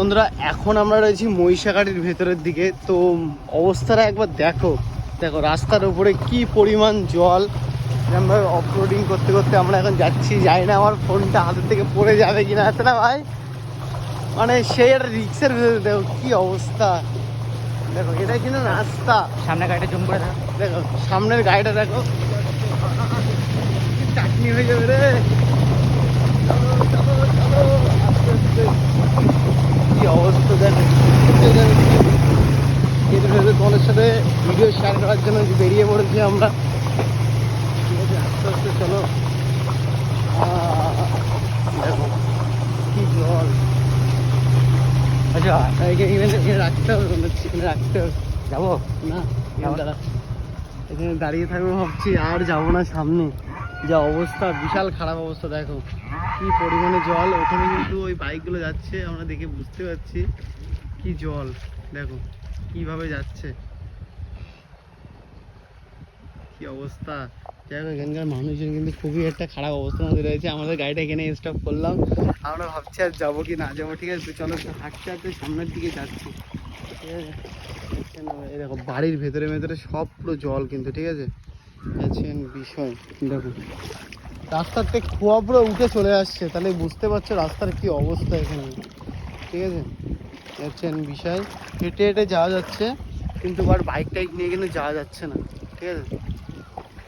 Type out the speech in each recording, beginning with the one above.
বন্ধুরা এখন আমরা রয়েছি মহিষাঘাটের ভেতরের দিকে। তো অবস্থাটা একবার দেখো, দেখো রাস্তার উপরে কি পরিমাণ জল। এরকমভাবে অফরোডিং করতে করতে আমরা এখন যাচ্ছি, যাই না আমার ফোনটা হাতের থেকে পড়ে যাবে কিনা, আছে না ভাই? মানে সেই একটা রিক্সের ভেতরে দেখো কি অবস্থা। দেখো এটা কিন্তু রাস্তা, সামনে গাড়িটা জুম করে দাও। দেখো সামনের গাড়িটা দেখো, চাটনি হয়ে যাবে রে। চলো চলো চলো, আস্তে আস্তে। কি অবস্থা দেখো। এর ভেবে তোমাদের সাথে ভিডিও শেয়ার করার জন্য বেরিয়ে পড়েছি আমরা। ঠিক আছে, আস্তে আস্তে চলো। দেখো কি জল। আচ্ছা এখানে রাখতে হবে, এখানে রাখতে হবে। যাবো না এখানে দাঁড়িয়ে থাকবো ভাবছি, আর যাবো না সামনে। যা অবস্থা, বিশাল খারাপ অবস্থা। দেখো কি পরিমাণে জল। ওখানে কিন্তু ওই বাইকগুলো যাচ্ছে, আমরা দেখে বুঝতে পারছি কি জল। দেখো কিভাবে যাচ্ছে, কি অবস্থা। যাই হোক, এখানকার মানুষজন কিন্তু খুবই একটা খারাপ অবস্থার মধ্যে রয়েছে। আমাদের গাড়িটা এখানে স্টপ করলাম, আমরা ভাবছি আর যাবো কি না যাবো। ঠিক আছে, চলো হাঁটতে হাঁটতে সামনের দিকে যাচ্ছি। ঠিক আছে, এই দেখো বাড়ির ভেতরে ভেতরে সব পুরো জল কিন্তু। ঠিক আছে, আছেন বিষয়। দেখো রাস্তার থেকে খোয়া পুরো উঠে চলে আসছে, তাহলে বুঝতে পারছো রাস্তার কি অবস্থা এখানে। ঠিক আছে, আছেন বিষয়। হেঁটে হেঁটে যাওয়া যাচ্ছে, কিন্তু আর বাইক টাইক নিয়ে কিন্তু যাওয়া যাচ্ছে না। ঠিক আছে,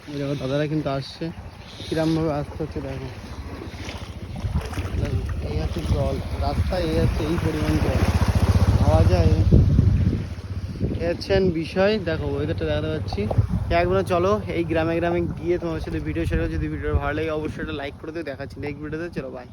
ওই দেখো দাদারা কিন্তু আসছে, কিরমভাবে আসতে হচ্ছে দেখো। দেখো এই হচ্ছে জল, রাস্তায় এই হচ্ছে এই পরিমাণ জল, পাওয়া যায়। এছেন বিষয়। দেখো ওয়েদারটা দেখাতে পাচ্ছি। একবার চলো এই গ্রামে গ্রামে গিয়ে তোমার সাথে ভিডিও শেয়ার করো। যদি ভিডিওটা ভালো লাগে অবশ্যই একটা লাইক করে দিও। দেখাচ্ছি নেক্সট ভিডিওতে, চলো বাই।